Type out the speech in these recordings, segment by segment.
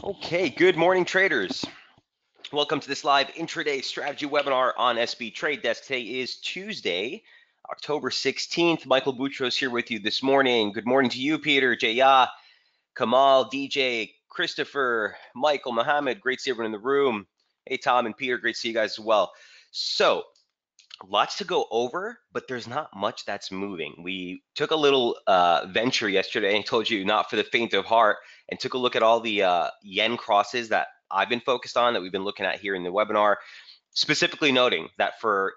Okay, good morning, traders. Welcome to this live intraday strategy webinar on SB Trade Desk. Today is Tuesday, October 16th. Michael Boutros here with you this morning. Good morning to you, Peter, Jaya, Kamal, DJ, Christopher, Michael, Mohammed. Great to see everyone in the room. Hey, Tom and Peter, great to see you guys as well. So, lots to go over, but there's not much that's moving. We took a little venture yesterday and told you not for the faint of heart, and took a look at all the yen crosses that I've been focused on, that we've been looking at here in the webinar, specifically noting that for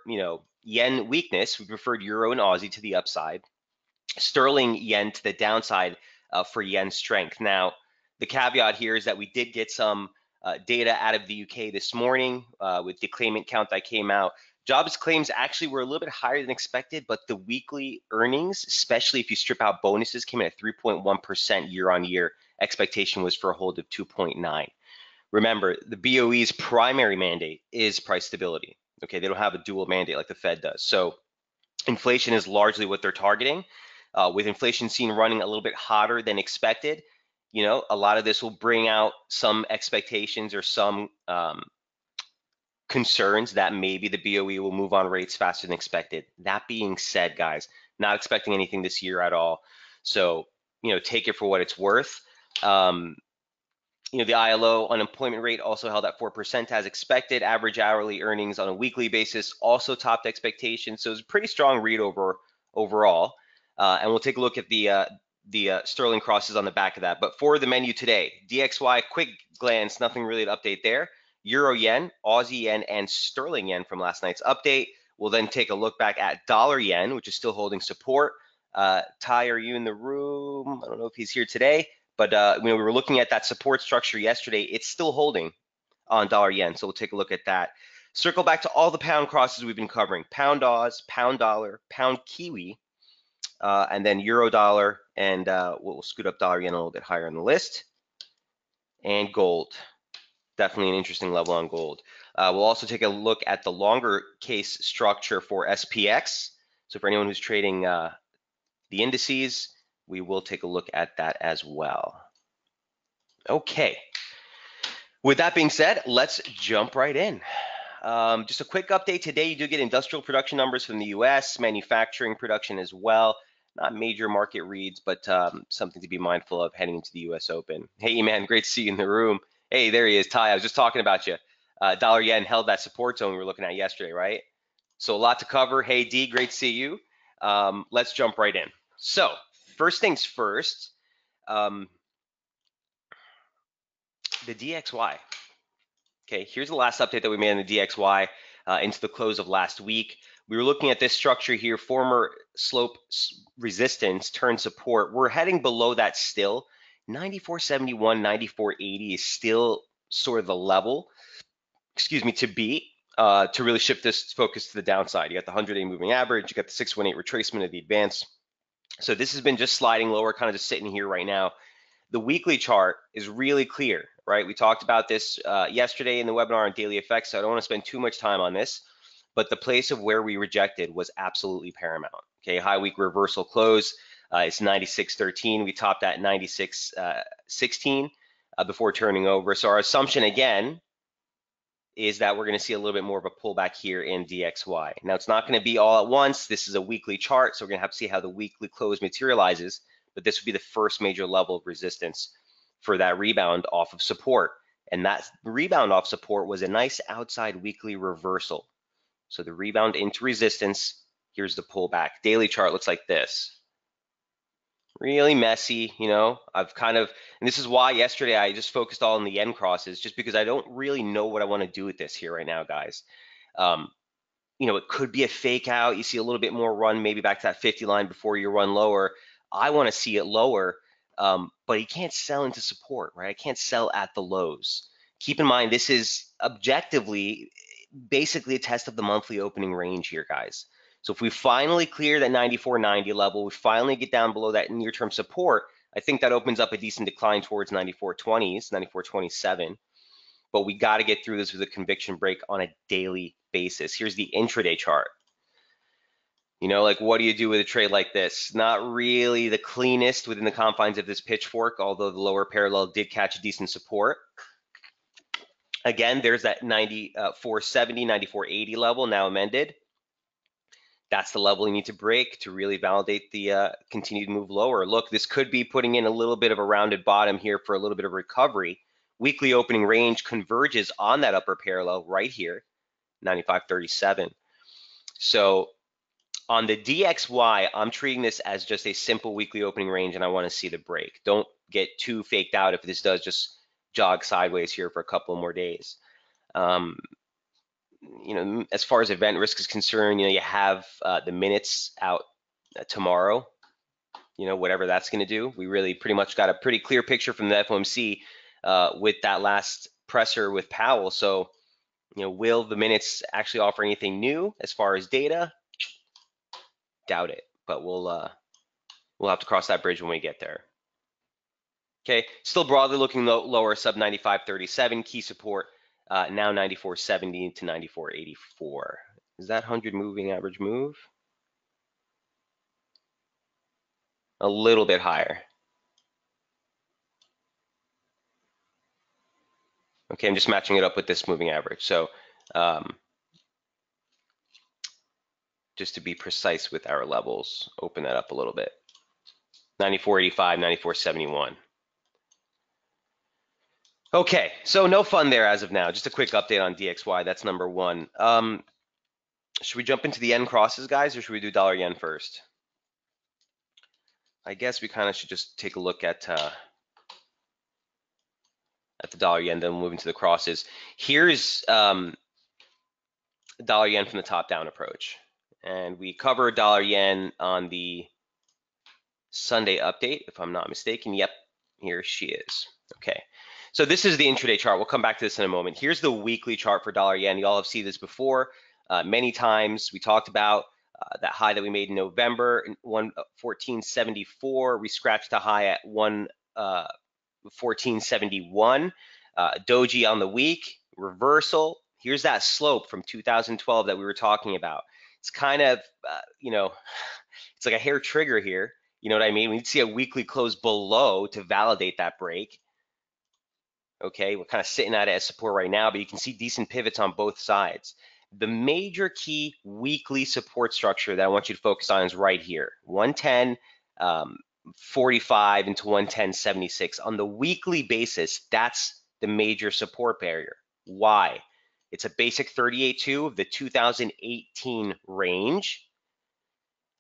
yen weakness, we preferred euro and Aussie to the upside, sterling yen to the downside for yen strength. Now, the caveat here is that we did get some data out of the UK this morning with the claimant count that came out. Jobs claims actually were a little bit higher than expected, but the weekly earnings, especially if you strip out bonuses, came in at 3.1% year on year. Expectation was for a hold of 2.9. Remember, the BOE's primary mandate is price stability. Okay, they don't have a dual mandate like the Fed does. So inflation is largely what they're targeting. With inflation seen running a little bit hotter than expected, a lot of this will bring out some expectations or some concerns that maybe the BOE will move on rates faster than expected. That being said, guys, not expecting anything this year at all. So, take it for what it's worth. The ILO unemployment rate also held at 4% as expected. Average hourly earnings on a weekly basis also topped expectations. So it was a pretty strong read overall. And we'll take a look at the sterling crosses on the back of that. But for the menu today, DXY, quick glance, nothing really to update there. Euro yen, Aussie yen, and sterling yen from last night's update. We'll then take a look back at dollar yen, which is still holding support. Ty, are you in the room? I don't know if he's here today, but we were looking at that support structure yesterday. It's still holding on dollar yen, so we'll take a look at that. Circle back to all the pound crosses we've been covering: pound Oz, pound dollar, pound Kiwi, and then euro dollar, and we'll scoot up dollar yen a little bit higher on the list. And gold, definitely an interesting level on gold. We'll also take a look at the longer case structure for SPX. So for anyone who's trading the indices, we will take a look at that as well. Okay. With that being said, let's jump right in. Just a quick update today. You do get industrial production numbers from the US, manufacturing production as well. Not major market reads, but something to be mindful of heading into the US Open. Hey, man, great to see you in the room. Hey, there he is, Ty. I was just talking about you. Dollar yen held that support zone we were looking at yesterday, right? So a lot to cover. Hey, D, great to see you. Let's jump right in. So first things first, the DXY. Okay, here's the last update that we made on the DXY into the close of last week. We were looking at this structure here, former slope resistance, turn support. We're heading below that still. 94.71, 94.80 is still sort of the level, to beat to really shift this focus to the downside. You got the 100-day moving average, you got the 618 retracement of the advance. So this has been just sliding lower, kind of just sitting here right now. The weekly chart is really clear, right? We talked about this yesterday in the webinar on daily effects, so I don't want to spend too much time on this, but the place of where we rejected was absolutely paramount. Okay, high week reversal close, it's 96.13. We topped at 96.16 before turning over. So our assumption again is that we're going to see a little bit more of a pullback here in DXY. Now, it's not going to be all at once. This is a weekly chart, so we're going to have to see how the weekly close materializes, but this would be the first major level of resistance for that rebound off of support. And that rebound off support was a nice outside weekly reversal. So the rebound into resistance, here's the pullback. Daily chart looks like this. Really messy, I've kind of, and this is why yesterday I just focused all on the yen crosses, just because I don't really know what I want to do with this here right now, guys. It could be a fake out. You see a little bit more run, maybe back to that 50 line before you run lower. I want to see it lower, but you can't sell into support, right? I can't sell at the lows. Keep in mind, this is objectively basically a test of the monthly opening range here, guys. So if we finally clear that 94.90 level, we finally get down below that near-term support, I think that opens up a decent decline towards 94.20s, 94.27. But we got to get through this with a conviction break on a daily basis. Here's the intraday chart. You know, like what do you do with a trade like this? Not really the cleanest within the confines of this pitchfork, although the lower parallel did catch a decent support. Again, there's that 94.70, 94.80 level now amended. That's the level you need to break to really validate the continued move lower. Look, this could be putting in a little bit of a rounded bottom here for a little bit of recovery. Weekly opening range converges on that upper parallel right here, 95.37. So on the DXY, I'm treating this as just a simple weekly opening range, and I want to see the break. Don't get too faked out if this does just jog sideways here for a couple more days. You know, as far as event risk is concerned, you know, you have the minutes out tomorrow, you know, whatever that's going to do. We really pretty much got a pretty clear picture from the FOMC with that last presser with Powell. So, you know, will the minutes actually offer anything new as far as data? Doubt it, but we'll have to cross that bridge when we get there. Okay, still broadly looking lower, sub 95.37, key support now 94.70 to 94.84. Is that 100 moving average move? A little bit higher. Okay, I'm just matching it up with this moving average. So just to be precise with our levels, open that up a little bit. 94.85, 94.71. Okay, so no fun there as of now. Just a quick update on DXY. That's number one. Should we jump into the yen crosses, guys, or should we do dollar yen first? I guess we kind of should just take a look at the dollar yen, then we'll move into the crosses. Here's dollar yen from the top down approach. And we covered dollar yen on the Sunday update, if I'm not mistaken. Yep, here she is. Okay, so this is the intraday chart. We'll come back to this in a moment. Here's the weekly chart for dollar yen. You all have seen this before many times. We talked about that high that we made in November, 114.74. We scratched the high at 114.71. Doji on the week, reversal. Here's that slope from 2012 that we were talking about. It's kind of, you know, it's like a hair trigger here. You know what I mean? We need to see a weekly close below to validate that break. Okay, we're kind of sitting at it as support right now, but you can see decent pivots on both sides. The major key weekly support structure that I want you to focus on is right here, 110.45 into 110.76. On the weekly basis, that's the major support barrier. Why? It's a basic 38.2 of the 2018 range.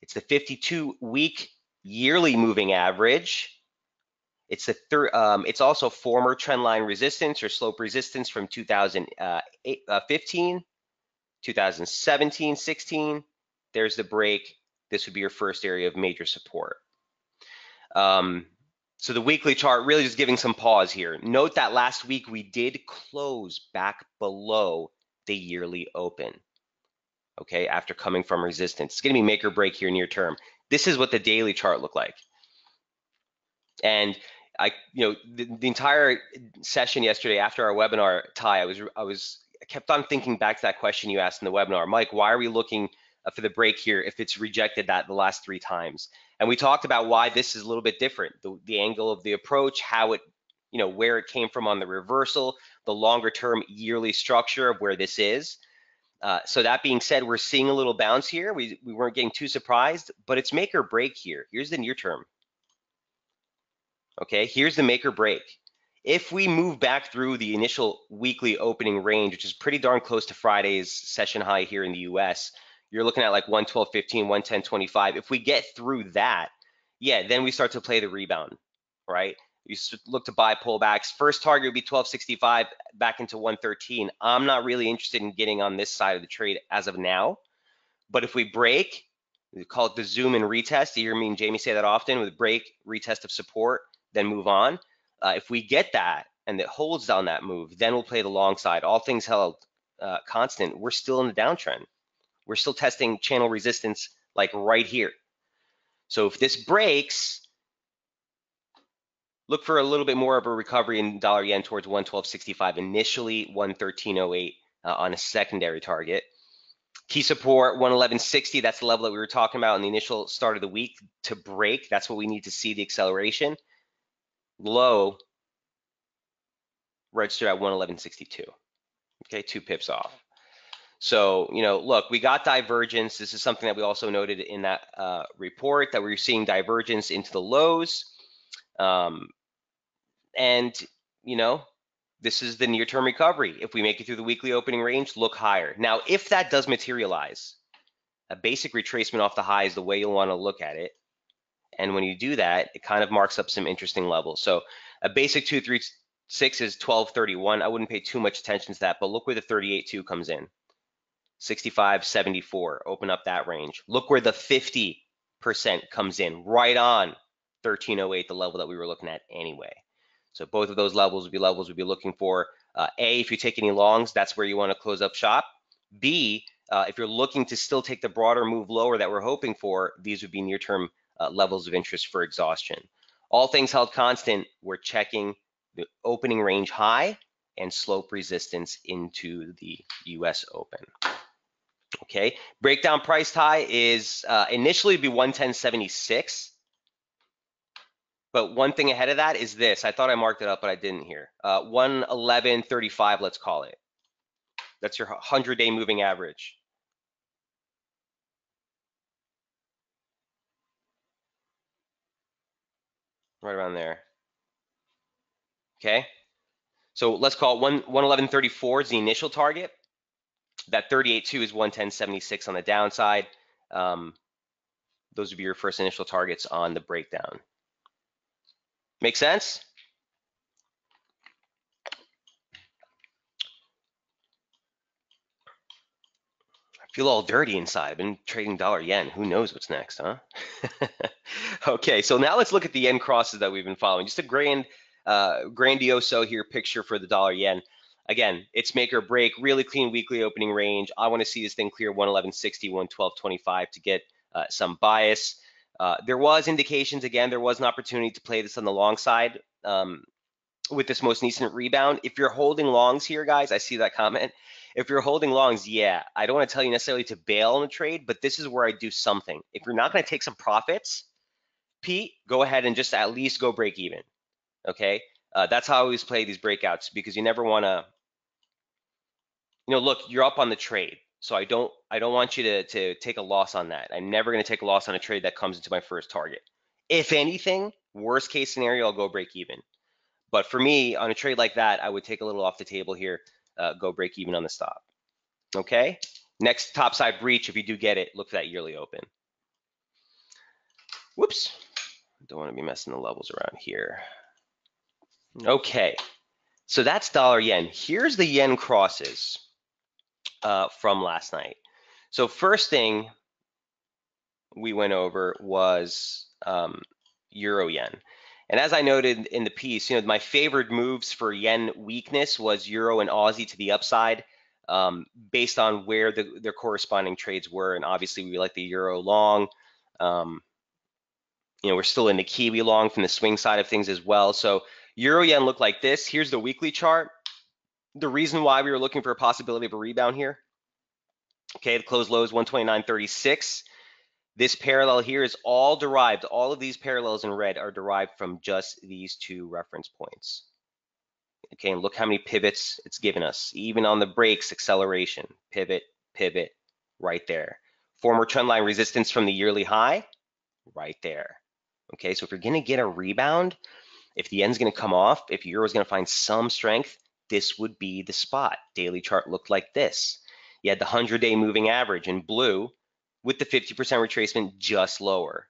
It's the 52-week yearly moving average. It's it's also former trendline resistance or slope resistance from 2015, 2017, 16. There's the break. This would be your first area of major support. So the weekly chart really just giving some pause here. Note that last week we did close back below the yearly open. Okay, after coming from resistance. It's going to be make or break here near term. This is what the daily chart looked like. And I the entire session yesterday after our webinar, Ty, I kept on thinking back to that question you asked in the webinar. Mike, why are we looking for the break here if it's rejected that the last 3 times? And we talked about why this is a little bit different. The angle of the approach, how it, where it came from on the reversal, the longer term yearly structure of where this is. So that being said, we're seeing a little bounce here. We weren't getting too surprised, but it's make or break here. Here's the near term. Okay, here's the make or break. If we move back through the initial weekly opening range, which is pretty darn close to Friday's session high here in the US, you're looking at like 112.15, 110.25. If we get through that, yeah, then we start to play the rebound, right? You look to buy pullbacks. First target would be 12.65 back into 113. I'm not really interested in getting on this side of the trade as of now. But if we break, we call it the zoom and retest. You hear me and Jamie say that often, with break, retest of support, then move on. If we get that and it holds down that move, then we'll play the long side. All things held constant, we're still in the downtrend. We're still testing channel resistance like right here. So if this breaks, look for a little bit more of a recovery in dollar yen towards 112.65, initially 113.08 on a secondary target. Key support 111.60. That's the level that we were talking about in the initial start of the week to break. That's what we need to see the acceleration. Low registered at 111.62. Okay, 2 pips off. So, look, we got divergence. This is something that we also noted in that report, that we were seeing divergence into the lows. And, this is the near-term recovery. If we make it through the weekly opening range, look higher. Now, if that does materialize, a basic retracement off the high is the way you'll want to look at it. And when you do that, it kind of marks up some interesting levels. So a basic 236 is 1231. I wouldn't pay too much attention to that, but look where the 38.2 comes in. 65.74, open up that range. Look where the 50% comes in, right on 1308, the level that we were looking at anyway. So both of those levels would be levels we'd be looking for. A, if you take any longs, that's where you want to close up shop. B, if you're looking to still take the broader move lower that we're hoping for, these would be near-term levels of interest for exhaustion. All things held constant, we're checking the opening range high and slope resistance into the US Open. Okay, breakdown price high is initially be 110.76. But one thing ahead of that is this. I thought I marked it up, but I didn't here. 111.35, let's call it. That's your 100-day moving average. Right around there. Okay, so let's call it 111.34 is the initial target. That 38.2 is 110.76 on the downside. Those would be your first initial targets on the breakdown. Make sense? I feel all dirty inside. I've been trading dollar yen. Who knows what's next, huh? Okay, so now let's look at the yen crosses that we've been following. Just a grandioso here picture for the dollar yen. Again, it's make or break, really clean weekly opening range. I want to see this thing clear 111.60, 112.25 to get some bias. There was indications, again, there was an opportunity to play this on the long side with this most recent rebound. If you're holding longs here, guys, I see that comment. If you're holding longs, yeah, I don't want to tell you necessarily to bail on the trade, but this is where I do something. If you're not going to take some profits, Pete, go ahead and just at least go break even, okay? That's how I always play these breakouts, because you never want to, look, you're up on the trade. So I don't want you to take a loss on that. I'm never going to take a loss on a trade that comes into my first target. If anything, worst case scenario, I'll go break even. But for me, on a trade like that, I would take a little off the table here, go break even on the stop. Okay? Next topside breach, if you do get it, look for that yearly open. Whoops. Don't want to be messing the levels around here. Okay. So that's dollar yen. Here's the yen crosses from last night. So first thing we went over was euro yen. And as I noted in the piece, my favorite moves for yen weakness was euro and Aussie to the upside, based on where their corresponding trades were. And obviously, we like the euro long. We're still in the Kiwi long from the swing side of things as well. So euro yen looked like this. Here's the weekly chart. The reason why we were looking for a possibility of a rebound here. Okay, the close low is 129.36. This parallel here is all derived. All of these parallels in red are derived from just these two reference points. Okay, and look how many pivots it's given us. Even on the breaks, acceleration, pivot, pivot, right there. Former trendline resistance from the yearly high, right there. Okay, so if you're gonna get a rebound, if the yen's gonna come off, if euro is gonna find some strength, this would be the spot. Daily chart looked like this. You had the 100-day moving average in blue with the 50% retracement just lower,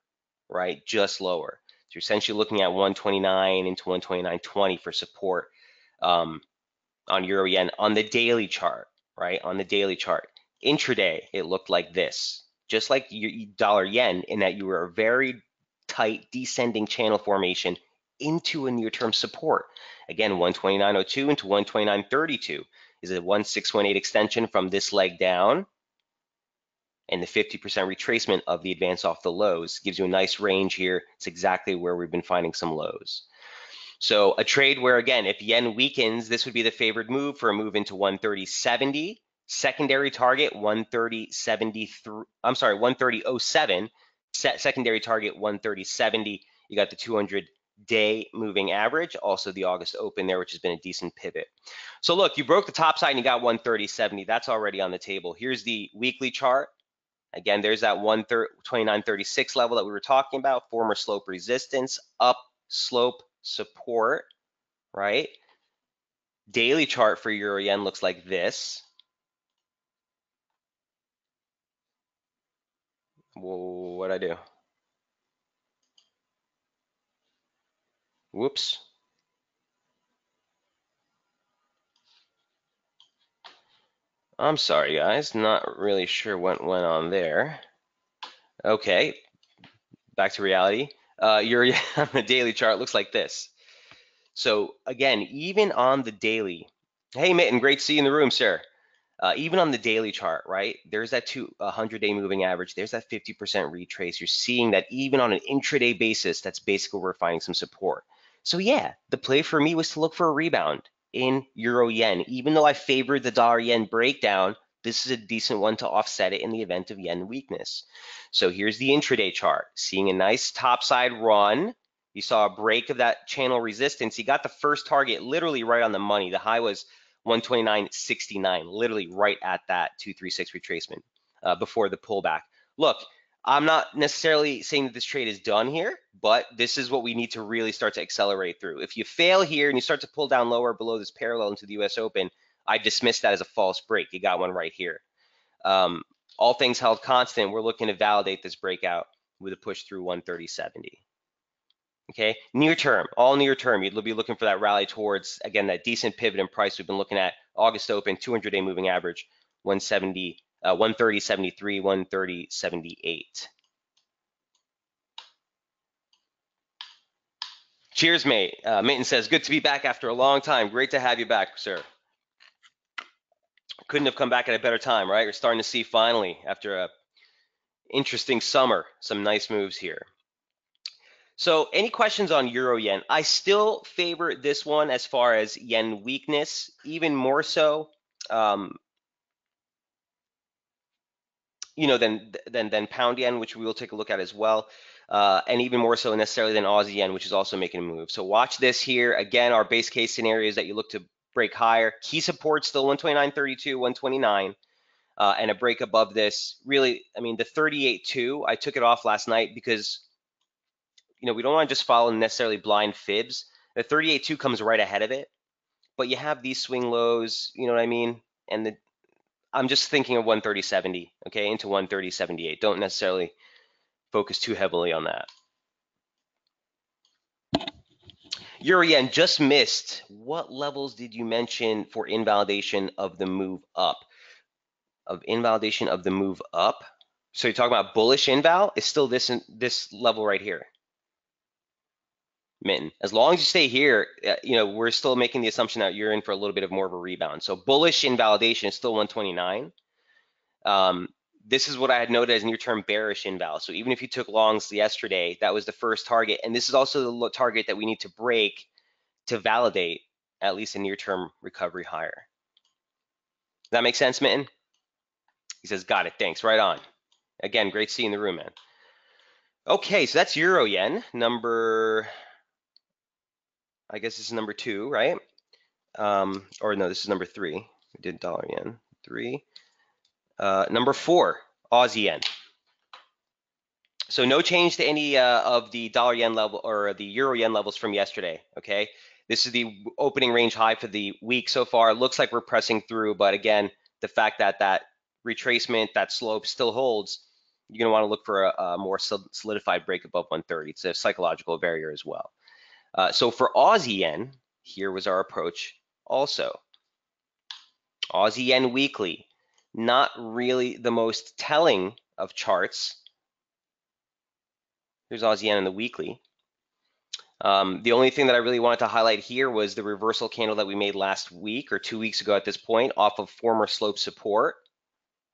right? Just lower. So you're essentially looking at 129 into 129.20 for support on euro yen on the daily chart, right? On the daily chart. Intraday, it looked like this, just like dollar yen, in that you were a very tight descending channel formation into a near-term support. Again, 129.02 into 129.32 is a 1618 extension from this leg down, and the 50% retracement of the advance off the lows gives you a nice range here. It's exactly where we've been finding some lows. So a trade where, again, if yen weakens, this would be the favored move for a move into 130.70. Secondary target 130.73. I'm sorry, 130.07. Secondary target 130.70. You got the 200-day moving average, also the August open there, which has been a decent pivot. So look, you broke the top side and you got 130.70. That's already on the table. Here's the weekly chart. Again, there's that 29.36 level that we were talking about, former slope resistance, up slope support, right? Daily chart for Euro Yen looks like this. Whoa, what'd I do? Whoops. I'm sorry, guys. Not really sure what went on there. Okay, back to reality. Euro Yen on the daily chart looks like this. So again, even on the daily, hey Mitten, great to see you in the room, sir. Even on the daily chart, right? There's that 100-day moving average. There's that 50% retrace. You're seeing that even on an intraday basis, that's basically where we're finding some support. So yeah, the play for me was to look for a rebound in Euro Yen. Even though I favored the dollar yen breakdown, this is a decent one to offset it in the event of yen weakness. So here's the intraday chart, seeing a nice topside run. You saw a break of that channel resistance. You got the first target literally right on the money. The high was 129.69, literally right at that 236 retracement before the pullback. Look, I'm not necessarily saying that this trade is done here, but this is what we need to really start to accelerate through. If you fail here and you start to pull down lower below this parallel into the US Open, I dismiss that as a false break. You got one right here. All things held constant, we're looking to validate this breakout with a push through 130.70. Okay, near term, all near term, you'd be looking for that rally towards, again, that decent pivot in price we've been looking at. August open, 200-day moving average, 170, 130.73, 130.78. Cheers, mate. Mitten says, good to be back after a long time. Great to have you back, sir. Couldn't have come back at a better time, right? We're starting to see finally, after a interesting summer, some nice moves here. So any questions on Euro Yen? I still favor this one as far as yen weakness, even more so, than pound yen, which we will take a look at as well, and even more so necessarily than Aussie yen, which is also making a move. So watch this here. Again, our base case scenario is that you look to break higher. Key support still 129.32, 129. And a break above this. Really, I mean, the 38.2, I took it off last night because we don't want to just follow necessarily blind fibs. The 38.2 comes right ahead of it, but you have these swing lows, you know what I mean? And I'm just thinking of 130.70, okay, into 130.78. Don't necessarily focus too heavily on that. Euro yen just missed. What levels did you mention for invalidation of the move up? Of invalidation of the move up? So you're talking about bullish inval? It's still this level right here. Mitten. As long as you stay here, we're still making the assumption that you're in for a little bit of more of a rebound. So bullish invalidation is still 129. This is what I had noted as near-term bearish inval. So even if you took longs yesterday, that was the first target. And this is also the target that we need to break to validate at least a near-term recovery higher. Does that make sense, Mitten? He says, got it, thanks, right on. Again, great seeing the room, man. Okay, so that's Euro Yen, I guess this is number 2, right? Or no, this is number 3. We did dollar yen, 3. Number 4, Aussie yen. So no change to any of the dollar yen level or the euro yen levels from yesterday, okay? This is the opening range high for the week so far. Looks like we're pressing through, but again, the fact that that retracement, that slope still holds, you're gonna wanna look for a more solidified break above 130. It's a psychological barrier as well. So for Aussie yen, here was our approach also. Aussie yen weekly, not really the most telling of charts. Here's Aussie yen in the weekly. The only thing that I really wanted to highlight here was the reversal candle that we made last week or 2 weeks ago at this point off of former slope support.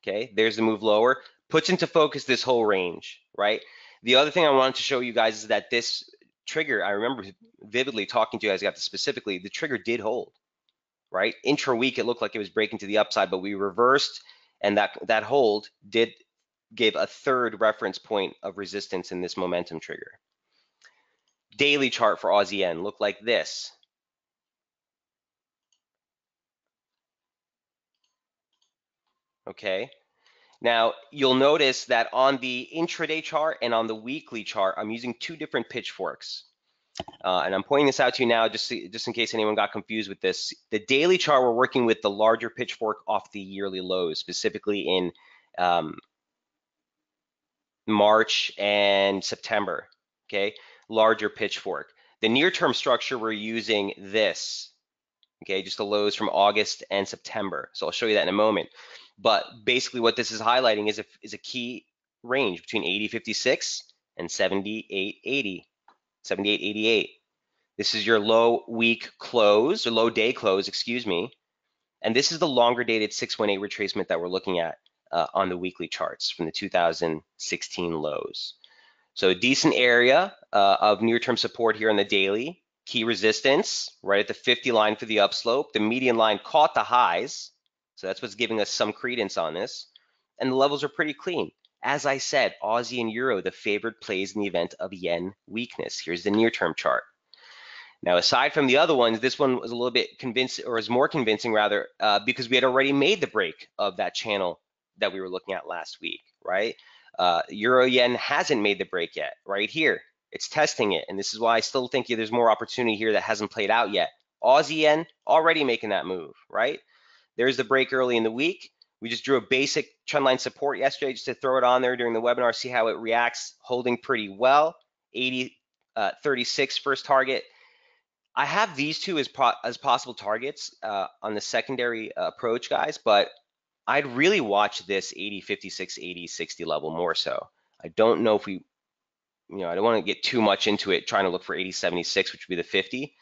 Okay, there's the move lower. Puts into focus this whole range, right? The other thing I wanted to show you guys is that this trigger, I remember vividly talking to you guys about this specifically, the trigger did hold. right? Intra-week, it looked like it was breaking to the upside, but we reversed, and that hold gave a third reference point of resistance in this momentum trigger. Daily chart for Aussie yen looked like this. Okay. Now, you'll notice that on the intraday chart and on the weekly chart, I'm using two different pitchforks. And I'm pointing this out to you now just in case anyone got confused with this. The daily chart, we're working with the larger pitchfork off the yearly lows, specifically in March and September, okay? Larger pitchfork. The near-term structure, we're using this, okay? Just the lows from August and September. So I'll show you that in a moment. But basically what this is highlighting is a key range between 80.56 and 78.80, 78.88. This is your low week close, or low day close, excuse me. And this is the longer dated 618 retracement that we're looking at on the weekly charts from the 2016 lows. So a decent area of near-term support here on the daily. Key resistance right at the 50 line for the upslope. The median line caught the highs. So that's what's giving us some credence on this. And the levels are pretty clean. As I said, Aussie and Euro, the favored plays in the event of yen weakness. Here's the near-term chart. Now, aside from the other ones, this one was a little bit convincing, or is more convincing rather, because we had already made the break of that channel that we were looking at last week, right? Euro yen hasn't made the break yet, right here. It's testing it, and this is why I still think there's more opportunity here that hasn't played out yet. Aussie yen already making that move, right? There's the break early in the week. We just drew a basic trendline support yesterday just to throw it on there during the webinar, see how it reacts, holding pretty well. 80.36 first target. I have these two as possible targets on the secondary approach, guys, but I'd really watch this 80.56, 80.60 level more so. I don't know if we, I don't want to get too much into it trying to look for 80.76, which would be the 50.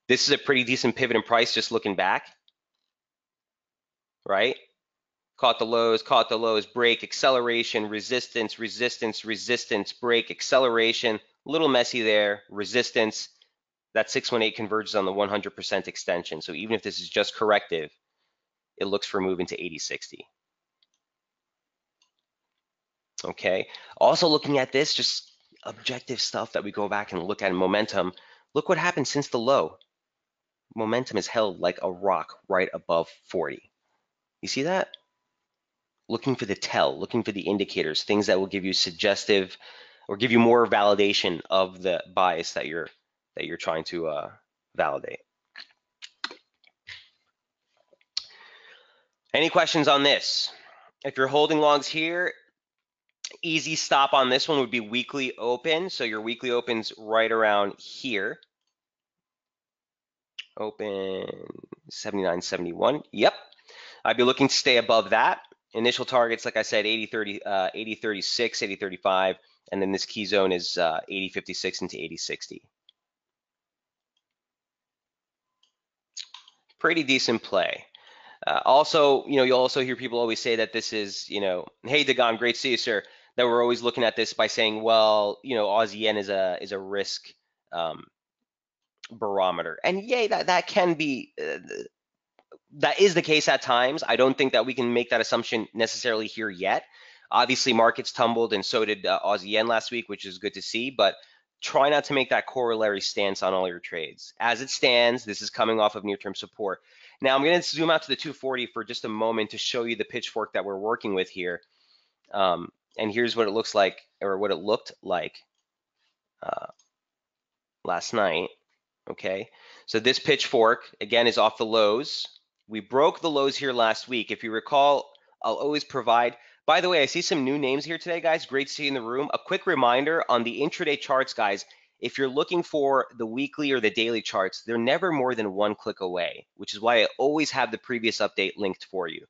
This is a pretty decent pivot in price just looking back, right? Caught the lows, break, acceleration, resistance, resistance, resistance, break, acceleration, a little messy there, resistance. That 618 converges on the 100% extension. So even if this is just corrective, it looks for a move into 80.60. Okay. Also looking at this, just objective stuff that we go back and look at in momentum. Look what happened since the low. Momentum is held like a rock right above 40. You see that? Looking for the tell, looking for the indicators, things that will give you suggestive or give you more validation of the bias that you're trying to validate. Any questions on this? If you're holding longs here, easy stop on this one would be weekly open. So your weekly open's right around here. Open 79.71. Yep. I'd be looking to stay above that. Initial targets, like I said, 80.36, 80.35, and then this key zone is 80.56 into 80.60. Pretty decent play. Also, you'll also hear people always say that this is, hey, Dagon, great to see you, sir. That we're always looking at this by saying, well, Aussie yen is a risk barometer, and yay, that can be. That is the case at times. I don't think that we can make that assumption necessarily here yet. Obviously, markets tumbled, and so did Aussie yen last week, which is good to see. But try not to make that corollary stance on all your trades. As it stands, this is coming off of near-term support. Now, I'm going to zoom out to the 240 for just a moment to show you the pitchfork that we're working with here. And here's what it looks like, or what it looked like last night. Okay, so this pitchfork, again, is off the lows. We broke the lows here last week. If you recall, I'll always provide. By the way, I see some new names here today, guys. Great to see you in the room. A quick reminder on the intraday charts, guys. If you're looking for the weekly or the daily charts, they're never more than one click away, which is why I always have the previous update linked for you.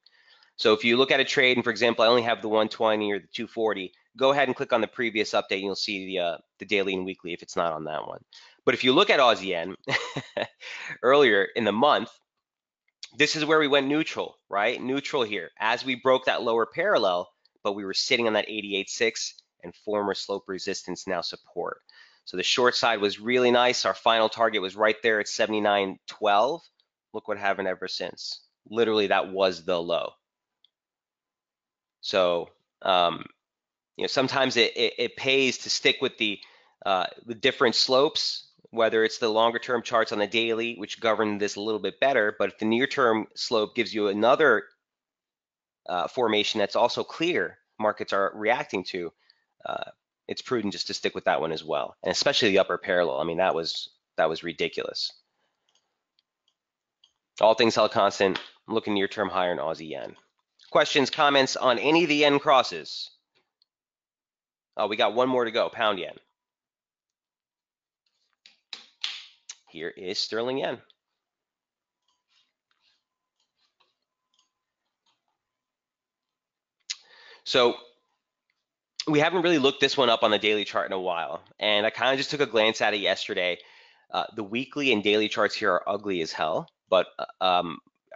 So if you look at a trade, and for example, I only have the 120 or the 240, go ahead and click on the previous update, and you'll see the daily and weekly if it's not on that one. But if you look at Aussie yen earlier in the month, this is where we went neutral, right? Neutral here as we broke that lower parallel, but we were sitting on that 88.6 and former slope resistance, now support. So the short side was really nice. Our final target was right there at 79.12. Look what happened ever since. Literally, that was the low. So, sometimes it pays to stick with the different slopes, whether it's the longer term charts on the daily, which govern this a little bit better. But if the near term slope gives you another formation that's also clear, markets are reacting to, it's prudent just to stick with that one as well, and especially the upper parallel. I mean, that was ridiculous. All things held constant, I'm looking near term higher in Aussie yen. Questions, comments on any of the yen crosses? Oh, we got one more to go. Pound yen. Here is sterling yen. So we haven't really looked this one up on the daily chart in a while, and I kind of just took a glance at it yesterday. The weekly and daily charts here are ugly as hell, but I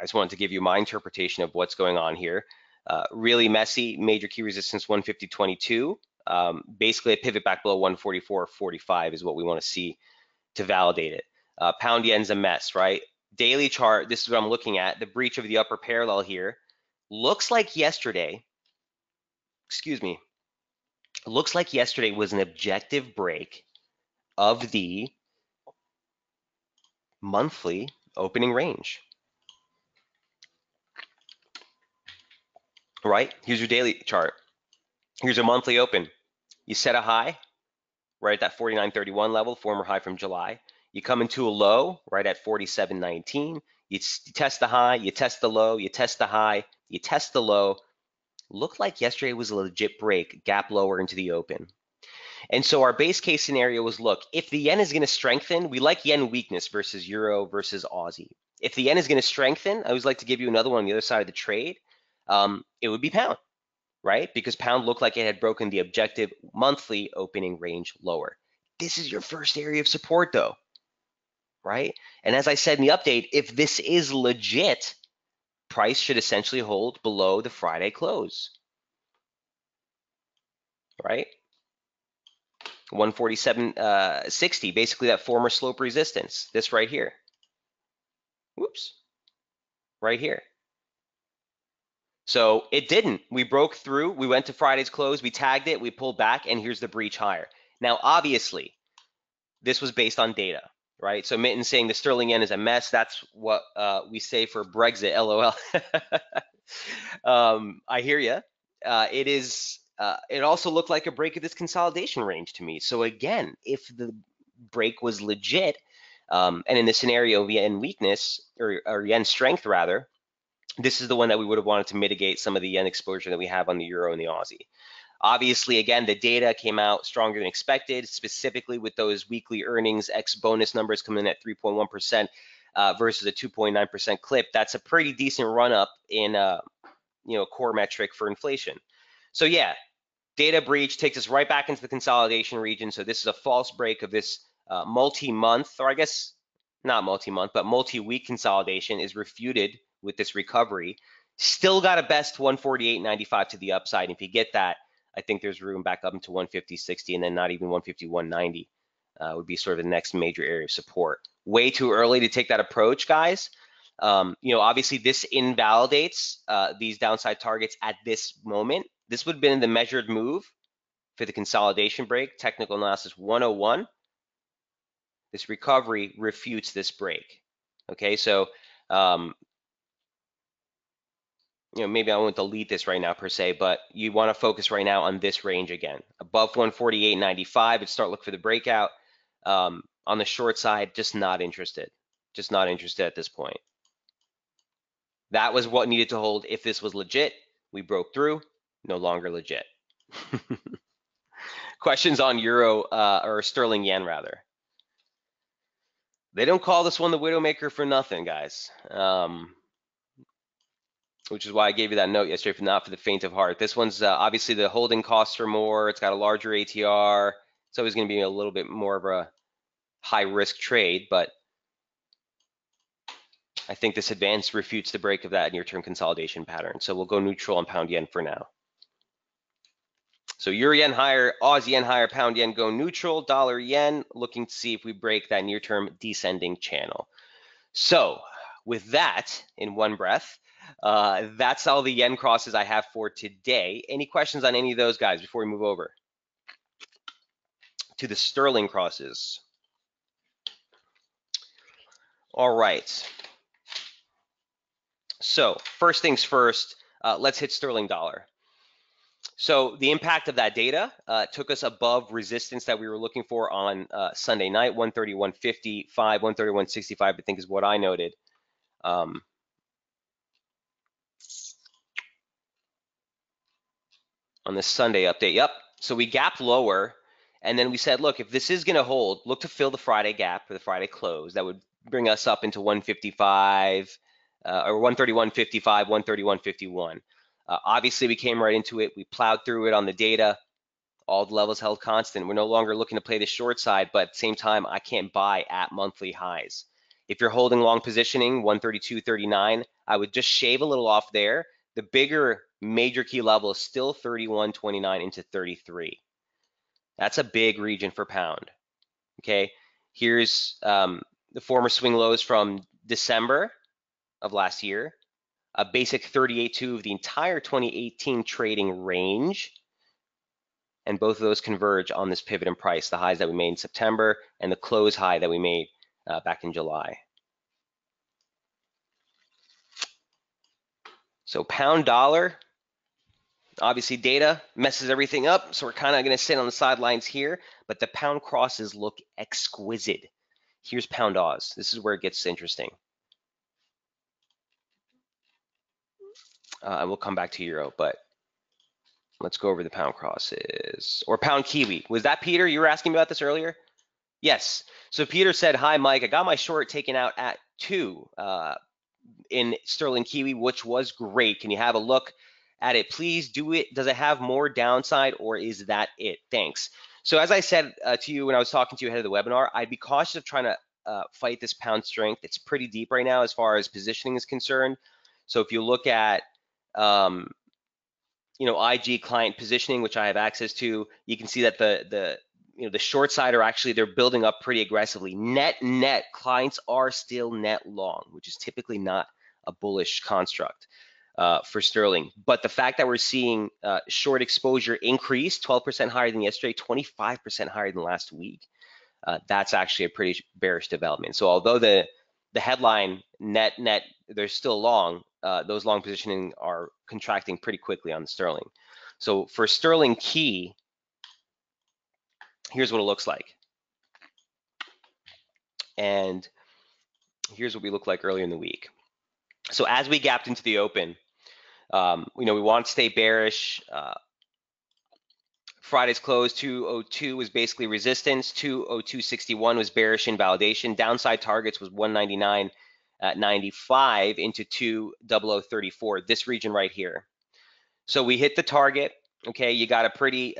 just wanted to give you my interpretation of what's going on here. Really messy, major key resistance 150.22. Basically a pivot back below 144.45 is what we want to see to validate it. Pound yen's a mess, right? Daily chart, this is what I'm looking at. The breach of the upper parallel here looks like yesterday, excuse me, looks like yesterday was an objective break of the monthly opening range, right? Here's your daily chart. Here's a monthly open. You set a high right at that 49.31 level, former high from July. You come into a low right at 47.19. You test the high, you test the low, you test the high, you test the low. Looked like yesterday was a legit break, gap lower into the open. And so our base case scenario was, look, if the yen is going to strengthen, we like yen weakness versus euro versus Aussie. If the yen is going to strengthen, I always like to give you another one on the other side of the trade. It would be pound, right? Because pound looked like it had broken the objective monthly opening range lower. This is your first area of support though, right? And as I said in the update, if this is legit, price should essentially hold below the Friday close, right? 147.60, basically that former slope resistance, this right here. Whoops, right here. So it didn't. We broke through. We went to Friday's close. We tagged it. We pulled back, and here's the breach higher. Now, obviously, this was based on data, right? So Mitten's saying the sterling yen is a mess. That's what we say for Brexit, LOL. I hear you. It is. It also looked like a break of this consolidation range to me. So again, if the break was legit, and in this scenario, yen weakness or yen strength rather, this is the one that we would have wanted to mitigate some of the yen exposure that we have on the euro and the Aussie. Obviously, again, the data came out stronger than expected, specifically with those weekly earnings ex bonus numbers coming in at 3.1% versus a 2.9% clip. That's a pretty decent run up in core metric for inflation. So yeah, data breach takes us right back into the consolidation region. So this is a false break of this multi-month, or I guess not multi-month, but multi-week consolidation is refuted with this recovery. Still got a best 148.95 to the upside. And if you get that, I think there's room back up into 150.60 and then not even 151.90 would be sort of the next major area of support. Way too early to take that approach, guys. Obviously this invalidates these downside targets at this moment. This would have been the measured move for the consolidation break, technical analysis 101. This recovery refutes this break. Okay, so maybe I won't delete this right now per se, but you want to focus right now on this range again. Above 148.95, and start looking for the breakout. On the short side, just not interested. Just not interested at this point. That was what needed to hold if this was legit. We broke through, no longer legit. Questions on euro or sterling yen rather. They don't call this one the Widowmaker for nothing, guys. Which is why I gave you that note yesterday, for not for the faint of heart. This one's obviously the holding costs are more. It's got a larger ATR. It's always going to be a little bit more of a high risk trade, but I think this advance refutes the break of that near-term consolidation pattern. So we'll go neutral on pound yen for now. So euro yen higher, Aussie yen higher, pound yen go neutral, dollar yen looking to see if we break that near-term descending channel. So with that, in one breath, that's all the yen crosses I have for today. Any questions on any of those guys before we move over to the sterling crosses? All right. So first things first, let's hit sterling dollar. So the impact of that data took us above resistance that we were looking for on Sunday night, 131.55, 131.65, I think is what I noted. On the Sunday update, yep. So we gapped lower, and then we said, look, if this is going to hold, look to fill the Friday gap or the Friday close. That would bring us up into 155 or 131.55, 131.51. Obviously, we came right into it. We plowed through it on the data. All the levels held constant. We're no longer looking to play the short side, but at the same time, I can't buy at monthly highs. If you're holding long positioning, 132.39, I would just shave a little off there. The bigger major key level is still 31.29 into 33. That's a big region for pound. Okay, here's the former swing lows from December of last year, a basic 38.2 of the entire 2018 trading range. And both of those converge on this pivot in price, the highs that we made in September and the close high that we made back in July. So pound dollar, obviously data messes everything up, so we're kind of going to sit on the sidelines here, but the pound crosses look exquisite. Here's pound Oz. This is where it gets interesting. And we'll come back to euro, but let's go over the pound crosses. Or pound Kiwi. Was that Peter? You were asking me about this earlier? Yes. So Peter said, hi, Mike. I got my short taken out at 2 in sterling Kiwi, which was great. Can you have a look at it? Please do it. Does it have more downside, or is that it? Thanks. So as I said to you when I was talking to you ahead of the webinar, I'd be cautious of trying to fight this pound strength. It's pretty deep right now as far as positioning is concerned. So if you look at IG client positioning, which I have access to, you can see that the short side are actually, they're building up pretty aggressively. Net clients are still net long, which is typically not a bullish construct for sterling. But the fact that we're seeing short exposure increase 12% higher than yesterday, 25% higher than last week, that's actually a pretty bearish development. So although the headline net, they're still long, those long positioning are contracting pretty quickly on the sterling. So for sterling key, here's what it looks like. And here's what we looked like earlier in the week. So as we gapped into the open, we want to stay bearish. Friday's close, 202 was basically resistance, 202.61 was bearish invalidation. Downside targets was 199.95 into 200.34, this region right here. So we hit the target. Okay, you got a pretty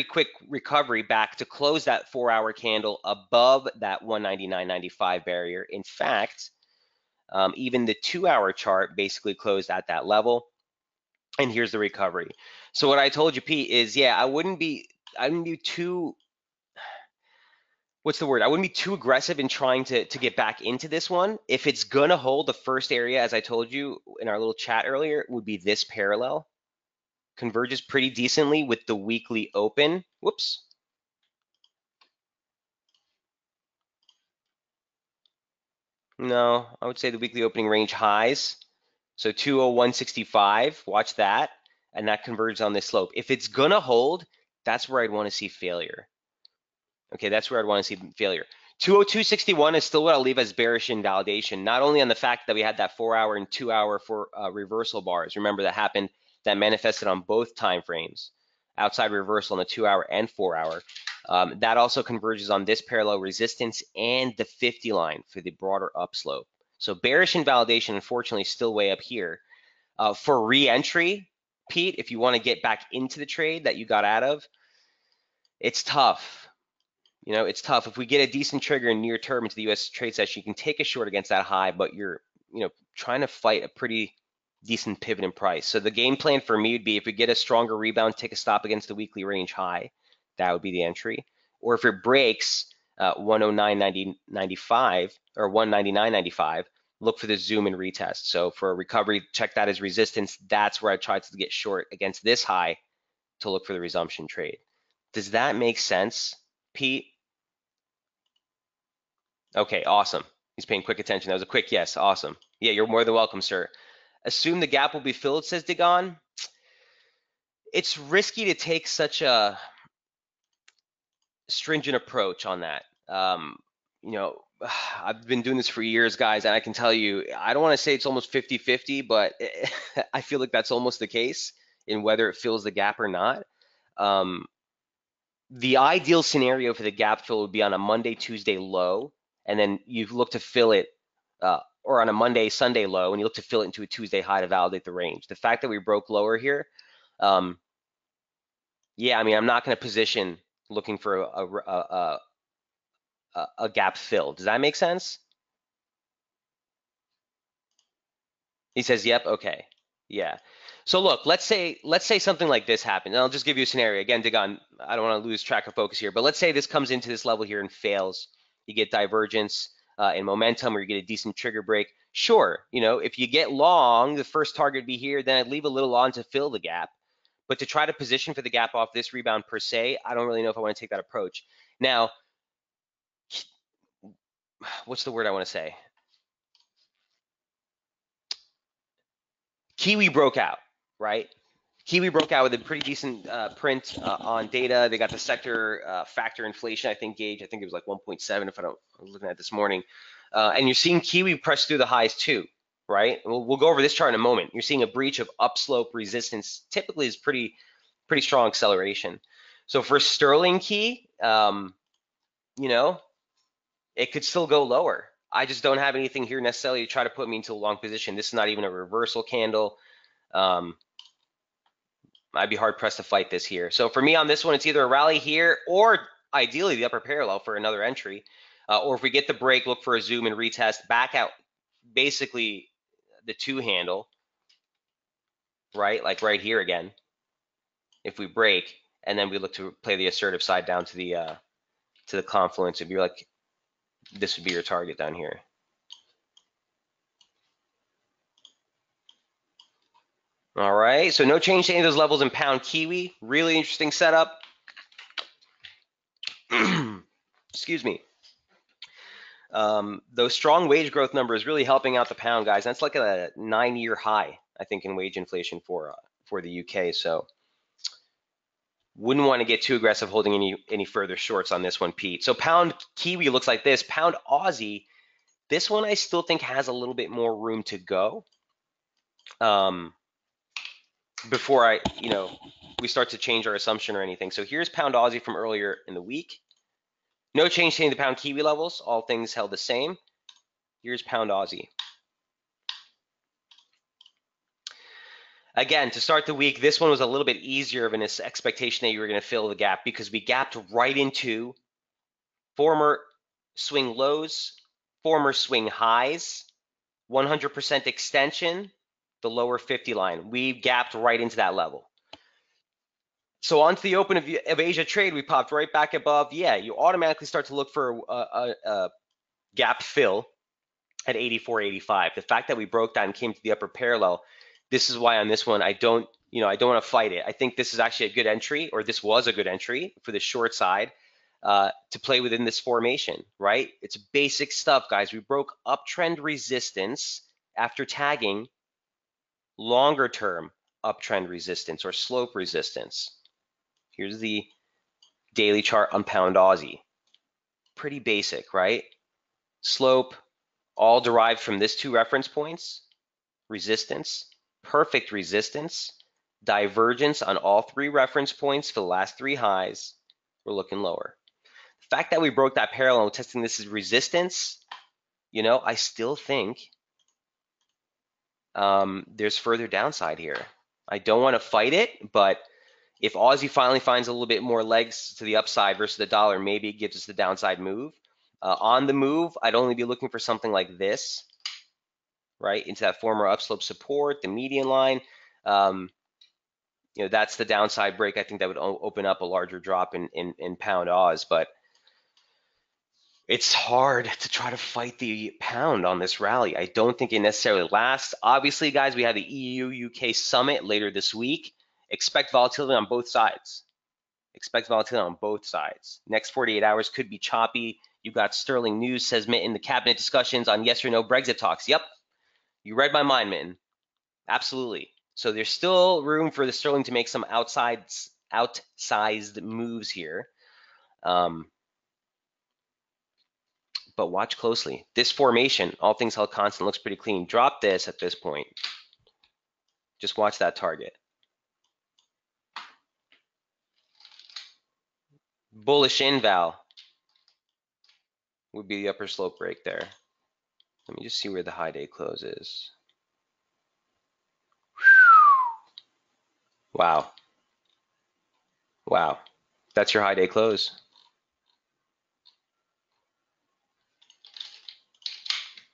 quick recovery back to close that 4-hour candle above that 199.95 barrier. In fact, even the 2-hour chart basically closed at that level. And here's the recovery. So what I told you, Pete, is I wouldn't be too, I wouldn't be too aggressive in trying to get back into this one. If it's gonna hold, the first area, as I told you in our little chat earlier, would be this parallel. Converges pretty decently with the weekly open. Whoops. No, I would say the weekly opening range highs. So 201.65, watch that, and that converges on this slope. If it's gonna hold, that's where I'd want to see failure. Okay, that's where I'd want to see failure. 202.61 is still what I'll leave as bearish invalidation, not only on the fact that we had that 4-hour and 2-hour for reversal bars. Remember that manifested on both time frames, outside reversal on the 2-hour and 4-hour. That also converges on this parallel resistance and the 50 line for the broader upslope. So bearish invalidation, unfortunately, still way up here. For re-entry, Pete, if you want to get back into the trade that you got out of, it's tough. It's tough. If we get a decent trigger in near term into the U.S. trade session, you can take a short against that high, but you're, trying to fight a pretty decent pivot in price. So the game plan for me would be, if we get a stronger rebound, take a stop against the weekly range high. That would be the entry. Or if it breaks 109.95 or 199.95, look for the zoom and retest. So for a recovery, check that as resistance. That's where I tried to get short against this high to look for the resumption trade. Does that make sense, Pete? Okay, awesome. He's paying quick attention. That was a quick yes. Awesome. Yeah, you're more than welcome, sir. Assume the gap will be filled, says Dagon. It's risky to take such a stringent approach on that. You know, I've been doing this for years, guys, and I can tell you, I don't want to say it's almost 50-50, but I feel like that's almost the case in whether it fills the gap or not. The ideal scenario for the gap fill would be on a Monday, Tuesday low, and then you look to fill it, or on a Monday, Sunday low, and you look to fill it into a Tuesday high to validate the range. The fact that we broke lower here, yeah, I mean, I'm not going to position looking for a gap fill. Does that make sense? He says, yep, okay. Yeah. So look, let's say something like this happened. And I'll just give you a scenario. Again, Dagon, I don't want to lose track of focus here, but let's say this comes into this level here and fails. You get divergence in momentum, or you get a decent trigger break. Sure, you know, if you get long, the first target would be here, then I'd leave a little on to fill the gap. But to try to position for the gap off this rebound per se, I don't really know if I want to take that approach. Now, what's the word I want to say? Kiwi broke out, right? Kiwi broke out with a pretty decent print on data. They got the sector factor inflation, I think, gauge. I think it was like 1.7 if I was looking at it this morning. And you're seeing Kiwi press through the highs too, right? We'll go over this chart in a moment. You're seeing a breach of upslope resistance. Typically is pretty strong acceleration. So for Sterling Key, you know, it could still go lower. I just don't have anything here necessarily to try to put me into a long position. This is not even a reversal candle. I'd be hard pressed to fight this here. So for me on this one, it's either a rally here or ideally the upper parallel for another entry. Or if we get the break, look for a zoom and retest back out basically the two handle, right? Like right here again. If we break and then we look to play the assertive side down to the confluence, it'd be like this would be your target down here. All right, so no change to any of those levels in pound Kiwi. Really interesting setup. Excuse me. Those strong wage growth numbers really helping out the pound, guys. That's like a 9-year high, I think, in wage inflation for the UK. So wouldn't want to get too aggressive holding any further shorts on this one, Pete. So pound Kiwi looks like this. Pound Aussie, this one I still think has a little bit more room to go. Before we start to change our assumption or anything. So here's pound Aussie from earlier in the week. No change to any of the pound Kiwi levels. All things held the same. Here's pound Aussie. Again, to start the week, this one was a little bit easier of an expectation that you were going to fill the gap because we gapped right into former swing lows, former swing highs, 100% extension, the lower 50 line. We gapped right into that level. So onto the open of Asia trade, we popped right back above. Yeah, you automatically start to look for a gap fill at 84.85. The fact that we broke that and came to the upper parallel, this is why on this one I don't want to fight it. I think this is actually a good entry, or this was a good entry for the short side to play within this formation, right? It's basic stuff, guys. We broke uptrend resistance after tagging longer term uptrend resistance or slope resistance. Here's the daily chart on pound Aussie. Pretty basic, right? Slope, all derived from this 2 reference points. Resistance, perfect resistance. Divergence on all 3 reference points for the last 3 highs. We're looking lower. The fact that we broke that parallel and testing this as resistance, I still think there's further downside here. I don't want to fight it, but if Aussie finally finds a little bit more legs to the upside versus the dollar, maybe it gives us the downside move. On the move, I'd only be looking for something like this, right, into that former upslope support, the median line. That's the downside break. I think that would open up a larger drop in pound Oz. But It's hard to try to fight the pound on this rally. I don't think it necessarily lasts. Obviously, guys, we have the EU-UK summit later this week. Expect volatility on both sides. Expect volatility on both sides. Next 48 hours could be choppy. You got sterling news, says Mitten, the cabinet discussions on yes or no Brexit talks. Yep, you read my mind, Mitten. Absolutely. So there's still room for the sterling to make some outsized moves here. But watch closely. This formation, all things held constant, looks pretty clean. Drop this at this point. Just watch that target. Bullish inval would be the upper slope break there. Let me just see where the high day close is. Wow. Wow. That's your high day close.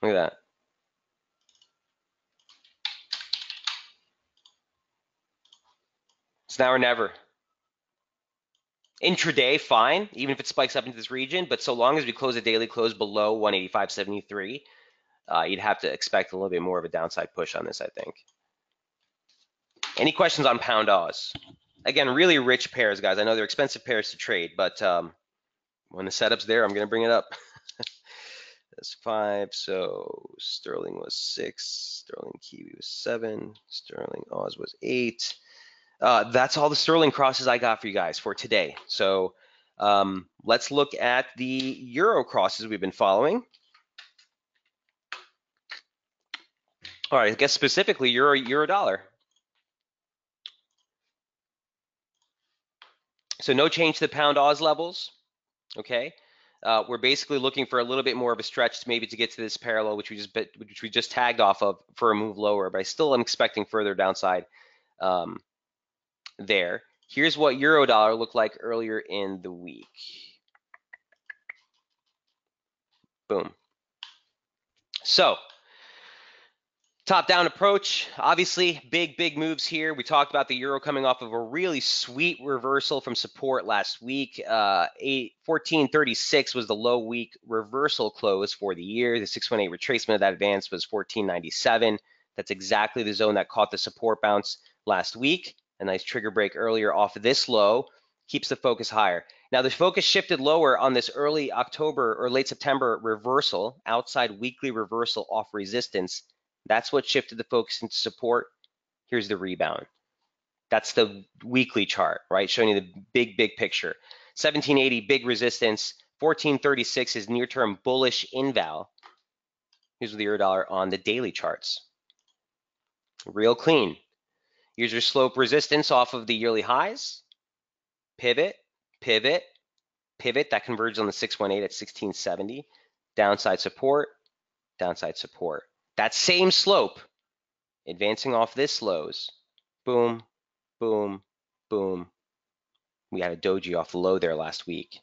Look at that. It's now or never. Intraday, fine, even if it spikes up into this region, but so long as we close a daily close below 185.73, you'd have to expect a little bit more of a downside push on this, I think. Any questions on pound Oz? Again, really rich pairs, guys. I know they're expensive pairs to trade, but when the setup's there, I'm going to bring it up. That's 5, so sterling was 6, sterling Kiwi was 7, sterling Oz was 8. That's all the sterling crosses I got for you guys for today. So let's look at the euro crosses we've been following. All right, I guess specifically euro dollar. So no change to the pound Oz levels. Okay, we're basically looking for a little bit more of a stretch maybe to get to this parallel, which we just tagged off of for a move lower. But I still am expecting further downside there. Here's what euro dollar looked like earlier in the week. Boom. So top-down approach, obviously big moves here. We talked about the euro coming off of a really sweet reversal from support last week. 14.36 was the low week reversal close for the year. The 618 retracement of that advance was 14.97. That's exactly the zone that caught the support bounce last week. A nice trigger break earlier off of this low keeps the focus higher. Now the focus shifted lower on this early October or late September reversal, outside weekly reversal off resistance. That's what shifted the focus into support. Here's the rebound. That's the weekly chart, right? Showing you the big picture. 1780, big resistance. 1436 is near-term bullish inval. Here's the euro dollar on the daily charts. Real clean. Here's your slope resistance off of the yearly highs. Pivot, pivot, pivot. That converges on the 618 at 1670. Downside support, downside support. That same slope advancing off this lows. Boom, boom, boom. We had a doji off the low there last week.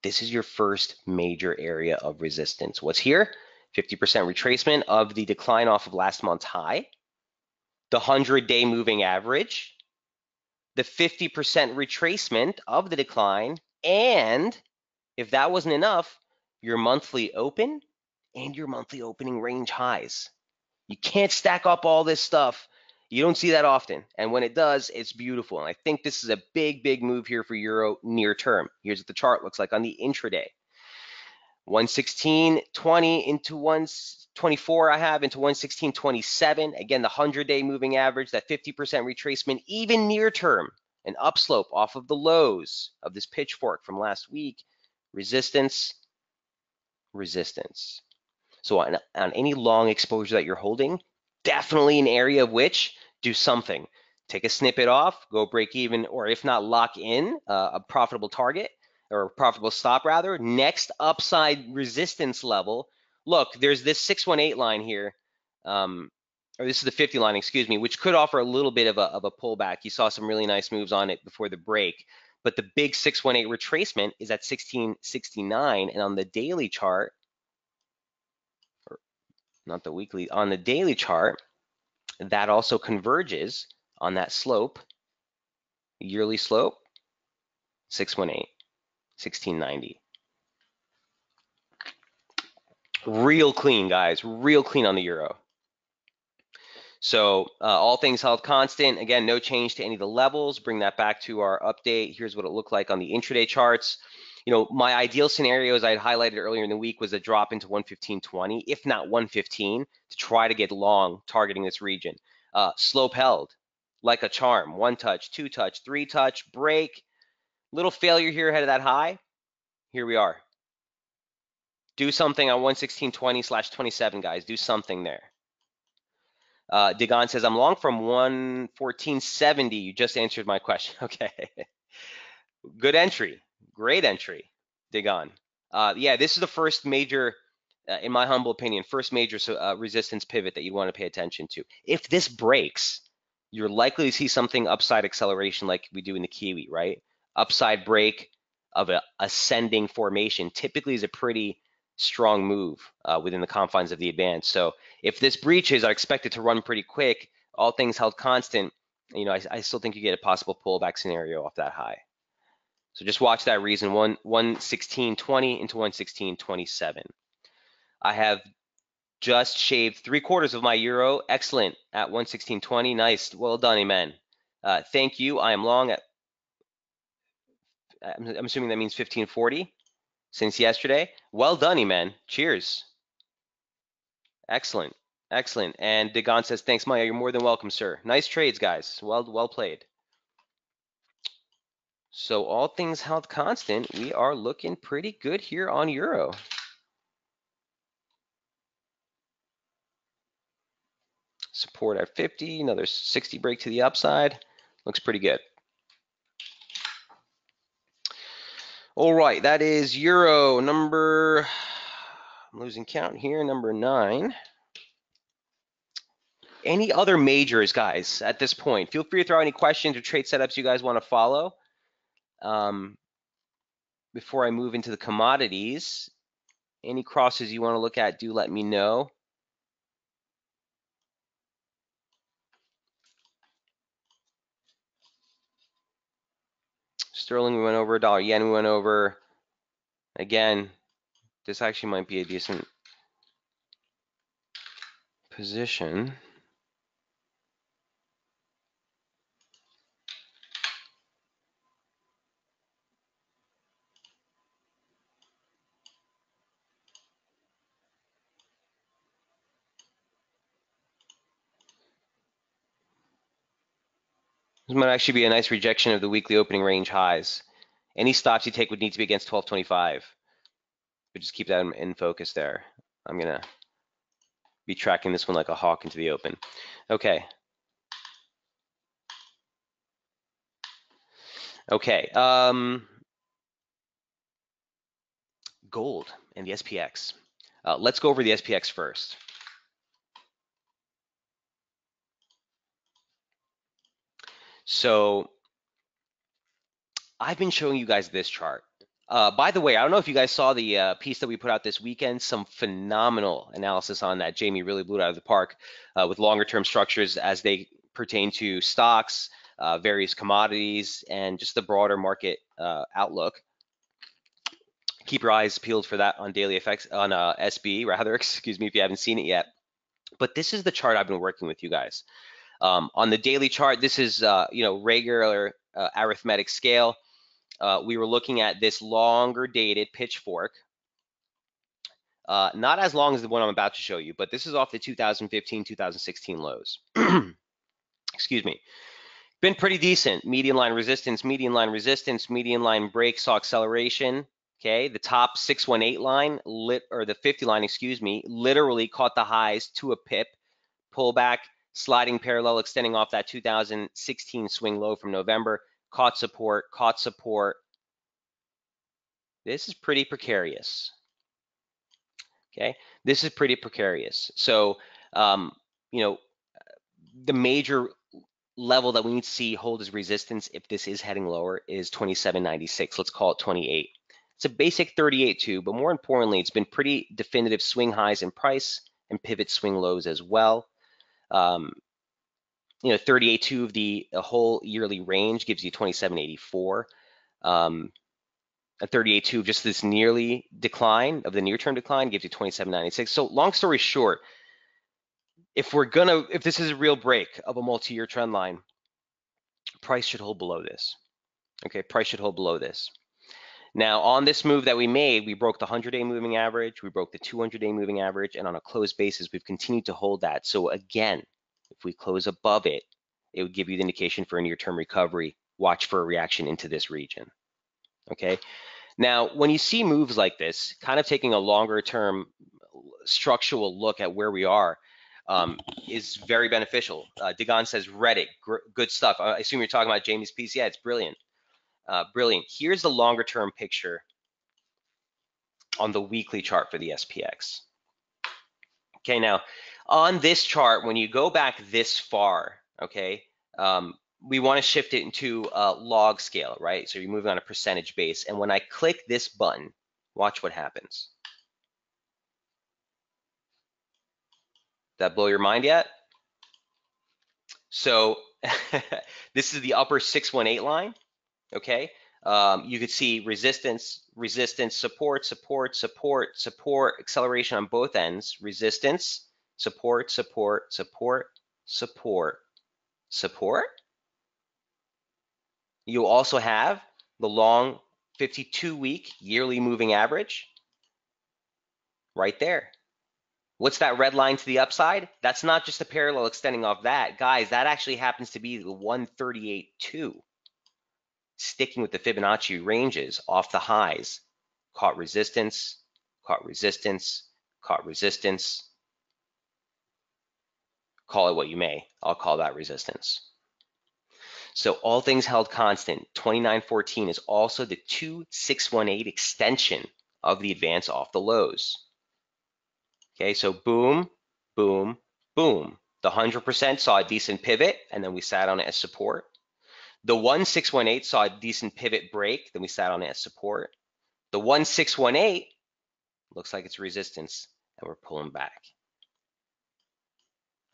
This is your first major area of resistance. What's here? 50% retracement of the decline off of last month's high, the 100-day moving average, the 50% retracement of the decline, and if that wasn't enough, your monthly open and your monthly opening range highs. You can't stack up all this stuff. You don't see that often. And when it does, it's beautiful. And I think this is a big move here for euro near term. Here's what the chart looks like on the intraday. 116.20 into 124 I have into 116.27. Again, the 100-day moving average, that 50% retracement, even near term, an upslope off of the lows of this pitchfork from last week. Resistance, resistance. So on any long exposure that you're holding, definitely an area of which do something. Take a snippet off, go break even, or if not, lock in a profitable target or a profitable stop rather. Next upside resistance level. Look, there's this 618 line here, or this is the 50 line, excuse me, which could offer a little bit of a pullback. You saw some really nice moves on it before the break. But the big 618 retracement is at 1669, and on the daily chart, not the weekly, on the daily chart, that also converges on that slope, yearly slope, 618, 1690. Real clean, guys, real clean on the euro. So all things held constant. Again, no change to any of the levels. Bring that back to our update. Here's what it looked like on the intraday charts. You know, my ideal scenario, as I had highlighted earlier in the week, was a drop into 115.20, if not 115, to try to get long, targeting this region. Slope held, like a charm. One touch, two touch, three touch, break. Little failure here ahead of that high. Here we are. Do something on 116.20/27, guys. Do something there. Digon says, I'm long from 114.70. You just answered my question. Okay. Good entry. Great entry, Digon. Yeah, this is the first major, in my humble opinion, first major resistance pivot that you want to pay attention to. If this breaks, you're likely to see something upside acceleration like we do in the Kiwi, right? Upside break of a ascending formation typically is a pretty strong move within the confines of the advance. So if this breaches, I expect it to run pretty quick. All things held constant, you know, I still think you get a possible pullback scenario off that high. So just watch that reason, 116.20 into 116.27. I have just shaved 3/4 of my euro. Excellent at 116.20. Nice. Well done, amen. Thank you. I am long at, I'm assuming that means 1540 since yesterday. Well done, amen. Cheers. Excellent. Excellent. And Dagon says, thanks, Maya. You're more than welcome, sir. Nice trades, guys. Well played. So all things held constant, we are looking pretty good here on euro. Support at 50, another 60 break to the upside. Looks pretty good. All right, that is euro number, I'm losing count here, number 9. Any other majors, guys, at this point? Feel free to throw any questions or trade setups you guys want to follow. Before I move into the commodities, any crosses you want to look at, do let me know. Sterling we went over, dollar yen we went over. Again, this actually might be a decent position. This might actually be a nice rejection of the weekly opening range highs. Any stops you take would need to be against 1225. But just keep that in focus there. I'm going to be tracking this one like a hawk into the open. Okay. Okay. Gold and the SPX. Let's go over the SPX first. So I've been showing you guys this chart. By the way, I don't know if you guys saw the piece that we put out this weekend. Some phenomenal analysis on that. Jamie really blew it out of the park with longer term structures as they pertain to stocks, various commodities, and just the broader market outlook. Keep your eyes peeled for that on daily effects on SB rather, excuse me, if you haven't seen it yet. But this is the chart I've been working with you guys. On the daily chart, this is regular arithmetic scale. We were looking at this longer dated pitchfork. Not as long as the one I'm about to show you, but this is off the 2015, 2016 lows. Excuse me. Been pretty decent. Median line resistance, median line resistance, median line break, saw acceleration. Okay, the top 618 line, or the 50 line, excuse me, literally caught the highs to a pip, pullback, sliding parallel, extending off that 2016 swing low from November, caught support. This is pretty precarious. Okay, this is pretty precarious. So, the major level that we need to see hold as resistance if this is heading lower is 27.96. Let's call it 28. It's a basic 38 too, but more importantly, it's been pretty definitive swing highs in price and pivot swing lows as well. 38.2 of the whole yearly range gives you 27.84. at 38.2, just this nearly decline of the near-term decline gives you 27.96. So long story short, if this is a real break of a multi-year trend line, price should hold below this. Okay, price should hold below this. Now, on this move that we made, we broke the 100-day moving average, we broke the 200-day moving average, and on a closed basis, we've continued to hold that. So again, if we close above it, it would give you the indication for a near-term recovery. Watch for a reaction into this region. Okay. Now, when you see moves like this, kind of taking a longer-term structural look at where we are is very beneficial. Dagon says Reddit, good stuff. I assume you're talking about Jamie's piece. Yeah, it's brilliant. Brilliant. Here's the longer-term picture on the weekly chart for the SPX. Okay, now on this chart, when you go back this far, okay, we want to shift it into log scale, right? So you're moving on a percentage base. And when I click this button, watch what happens. That blow your mind yet? So this is the upper 618 line, okay? You could see resistance, resistance, support, support, support, support, acceleration on both ends, resistance, support, support, support, support, support. You also have the long 52-week yearly moving average right there. What's that red line to the upside? That's not just a parallel extending off that. Guys, that actually happens to be the 138.2. Sticking with the Fibonacci ranges off the highs. Caught resistance, caught resistance, caught resistance. Call it what you may. I'll call that resistance. So all things held constant, 29.14 is also the 2618 extension of the advance off the lows. Okay, so boom, boom, boom. The 100% saw a decent pivot, and then we sat on it as support. The 1618 saw a decent pivot break, then we sat on it as support. The 1618 looks like it's resistance, and we're pulling back.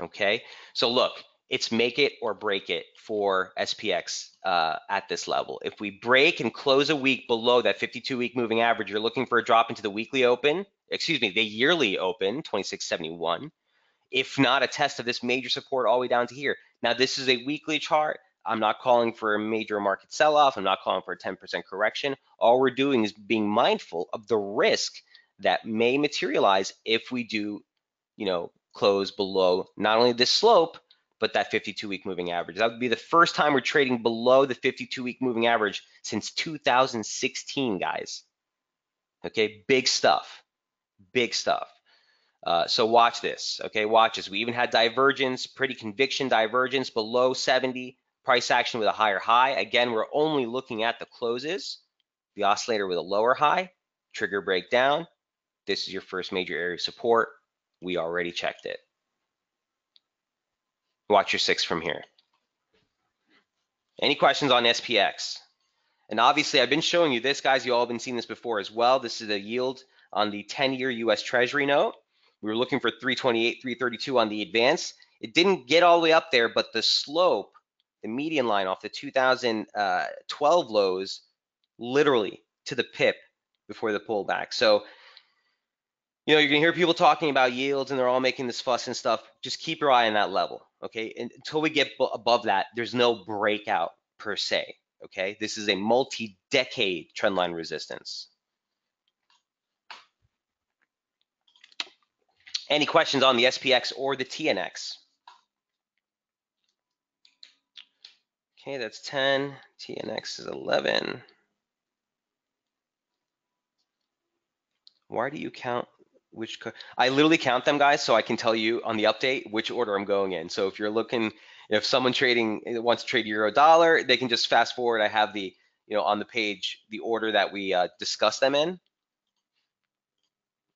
Okay, so look, it's make it or break it for SPX at this level. If we break and close a week below that 52-week moving average, you're looking for a drop into the weekly open, excuse me, the yearly open, 2671. If not, a test of this major support all the way down to here. Now, this is a weekly chart. I'm not calling for a major market sell-off. I'm not calling for a 10% correction. All we're doing is being mindful of the risk that may materialize if we do, close below not only this slope, but that 52-week moving average. That would be the first time we're trading below the 52-week moving average since 2016, guys. Okay, big stuff, big stuff. So watch this, okay, watch this. We even had divergence, pretty conviction divergence below 70, price action with a higher high. Again, we're only looking at the closes, the oscillator with a lower high, trigger breakdown. This is your first major area of support. We already checked it. Watch your 6 from here. Any questions on SPX? And obviously, I've been showing you this, guys. You all have been seeing this before as well. This is a yield on the 10-year US Treasury note. We were looking for 328, 332 on the advance. It didn't get all the way up there, but the slope, the median line off the 2012 lows, literally to the pip before the pullback. So, you're going to hear people talking about yields and they're all making this fuss and stuff. Just keep your eye on that level, okay? And until we get above that, there's no breakout per se, okay? This is a multi-decade trendline resistance. Any questions on the SPX or the TNX? Okay, that's 10. TNX is 11. Why do you count which? I literally count them, guys, so I can tell you on the update which order I'm going in. So if you're looking, if someone wants to trade euro dollar, they can just fast forward. I have the, on the page, the order that we discuss them in,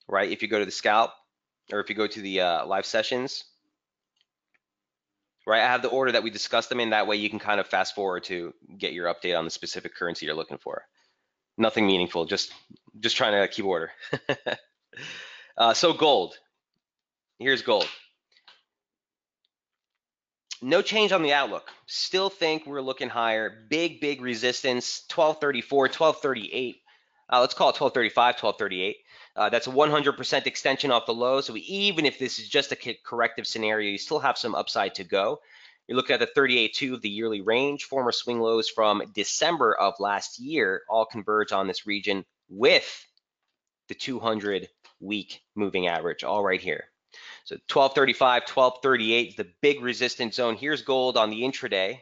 right? If you go to the scalp, or if you go to the live sessions, right? I have the order that we discussed them in. That way you can kind of fast forward to get your update on the specific currency you're looking for. Nothing meaningful, just trying to keep order. So gold. Here's gold. No change on the outlook. Still think we're looking higher. Big resistance, 1234, 1238. Let's call it 1235, 1238. That's a 100% extension off the low. So even if this is just a corrective scenario, you still have some upside to go. You're looking at the 38.2 of the yearly range. Former swing lows from December of last year all converge on this region with the 200-week moving average, all right here. So 1235, 1238 is the big resistance zone. Here's gold on the intraday.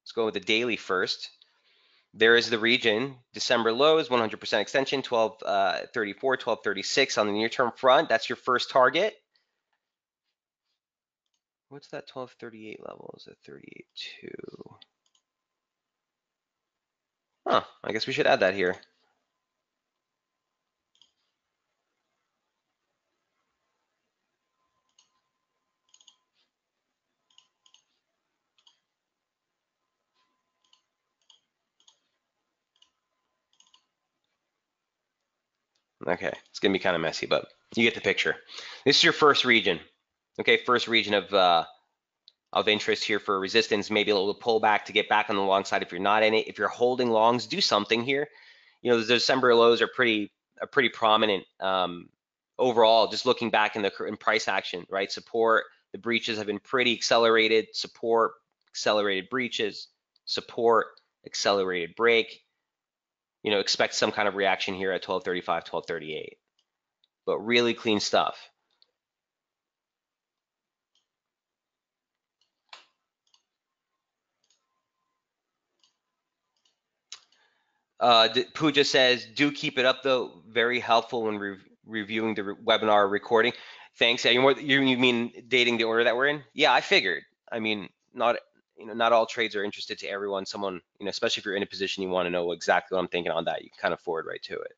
Let's go with the daily first. There is the region, December lows, 100% extension, 1234, 1236 on the near-term front. That's your first target. What's that 1238 level? Is it 38.2? Huh, I guess we should add that here. Okay, it's gonna be kind of messy, but you get the picture. This is your first region. Okay, first region of interest here for resistance, maybe a little pullback to get back on the long side if you're not in it. If you're holding longs, do something here. You know, the December lows are pretty prominent overall. Just looking back in price action, right? Support, the breaches have been pretty accelerated. Support, accelerated breaches, support, accelerated break. You know, expect some kind of reaction here at 1235, 1238, but really clean stuff. Pooja says, do keep it up though. Very helpful when reviewing the webinar recording. Thanks. Yeah, you mean dating the order that we're in? Yeah, I figured. I mean, not all trades are interested to everyone. Someone, especially if you're in a position you want to know exactly what I'm thinking on that, you can kind of forward right to it.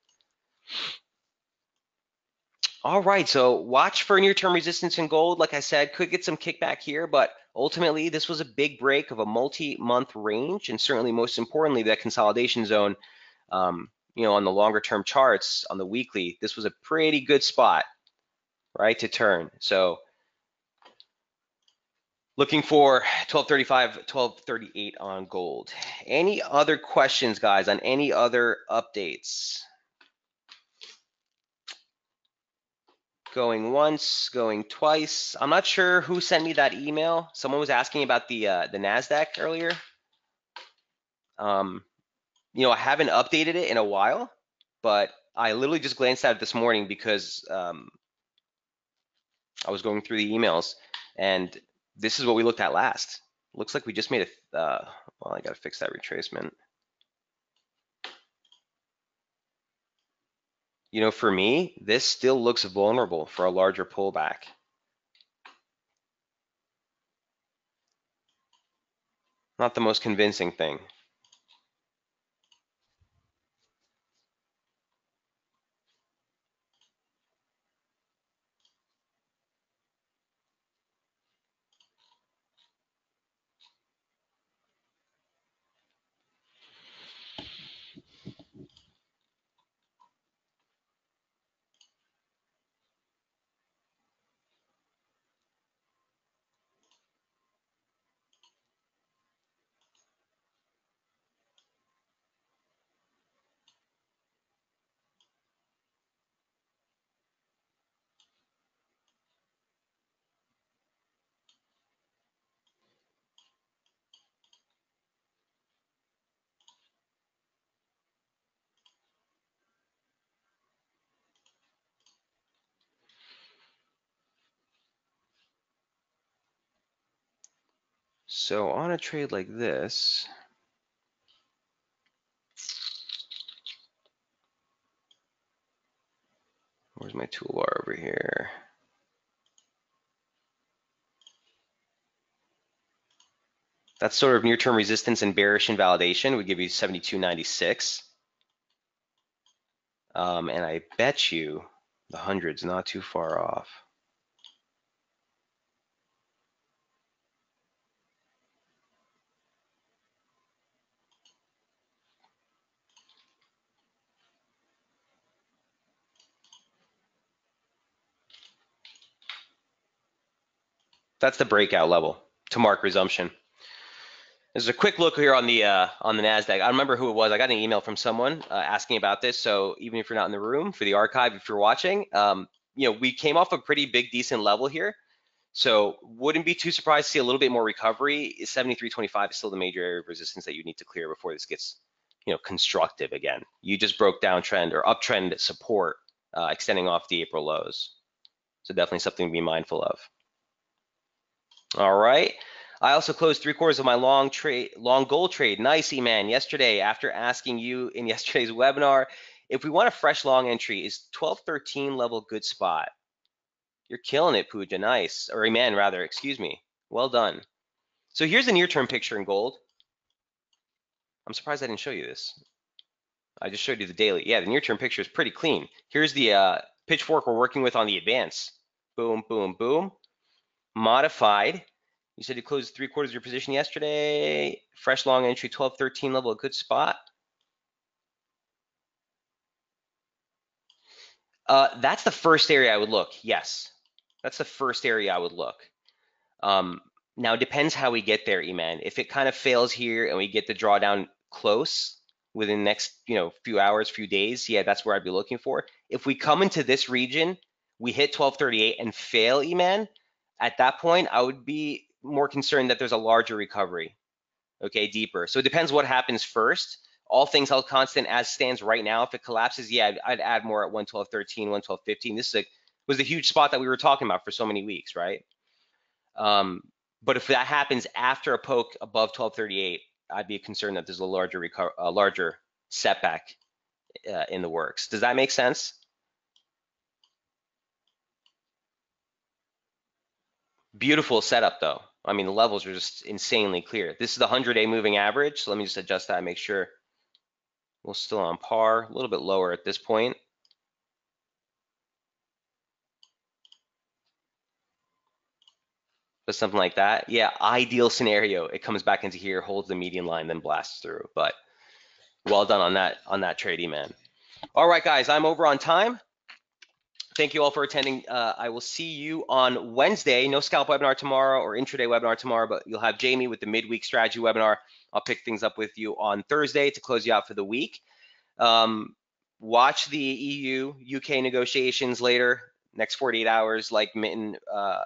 All right, so watch for near-term resistance in gold. Like I said, could get some kickback here, but ultimately this was a big break of a multi-month range, and certainly most importantly, that consolidation zone. On the longer term charts on the weekly, this was a pretty good spot, right, to turn. So looking for 1235, 1238 on gold. Any other questions, guys, on any other updates? Going once, going twice. I'm not sure who sent me that email. Someone was asking about the NASDAQ earlier. I haven't updated it in a while, but I literally just glanced at it this morning because I was going through the emails, and this is what we looked at last. Looks like we just made well, I got to fix that retracement. For me, this still looks vulnerable for a larger pullback. Not the most convincing thing. So on a trade like this, where's my toolbar over here? That's sort of near-term resistance and bearish invalidation would give you 72.96. And I bet you the 100's not too far off. That's the breakout level to mark resumption. There's a quick look here on the Nasdaq. I don't remember who it was. I got an email from someone asking about this. So even if you're not in the room, for the archive, if you're watching, we came off a pretty big, decent level here. So wouldn't be too surprised to see a little bit more recovery. 73.25 is still the major area of resistance that you need to clear before this gets, constructive again. You just broke downtrend or uptrend support, extending off the April lows. So definitely something to be mindful of. All right. I also closed 3/4 of my long gold trade. Nice, man. Yesterday, after asking you in yesterday's webinar, if we want a fresh long entry, is 1213 level good spot? You're killing it, Pooja. Nice. Or Iman, rather. Excuse me. Well done. So here's the near-term picture in gold. I'm surprised I didn't show you this. I just showed you the daily. Yeah, the near-term picture is pretty clean. Here's the pitchfork we're working with on the advance. Boom, boom, boom. Modified. You said you closed 3/4 of your position yesterday. Fresh long entry, 1213 level, a good spot. That's the first area I would look. Yes, that's the first area I would look. Now it depends how we get there, Eman. If it kind of fails here and we get the drawdown close within the next, few hours, few days, yeah, that's where I'd be looking for. If we come into this region, we hit 1238 and fail, Eman, at that point, I would be more concerned that there's a larger recovery, okay, deeper. So it depends what happens first. All things held constant as stands right now. If it collapses, yeah, I'd add more at 112.13, 112.15. This was a huge spot that we were talking about for so many weeks, right? But if that happens after a poke above 1238, I'd be concerned that there's a larger setback in the works. Does that make sense? Beautiful setup though. I mean, the levels are just insanely clear. This is the 100-day moving average. So let me just adjust that and make sure we're still on par, a little bit lower at this point. But something like that. Yeah, ideal scenario. It comes back into here, holds the median line, then blasts through. But well done on that trade, man. All right, guys, I'm over on time. Thank you all for attending. I will see you on Wednesday. No scalp webinar tomorrow or intraday webinar tomorrow, but you'll have Jamie with the midweek strategy webinar. I'll pick things up with you on Thursday to close you out for the week. Watch the EU UK negotiations later. Next 48 hours, like Mitten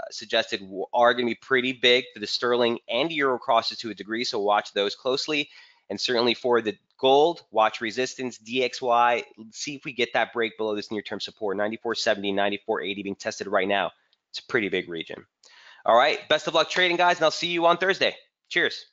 suggested, are going to be pretty big for the sterling and euro crosses to a degree. So watch those closely. And certainly for the gold, watch resistance, DXY. See if we get that break below this near-term support, 94.70, 94.80 being tested right now. It's a pretty big region. All right, best of luck trading, guys, and I'll see you on Thursday. Cheers.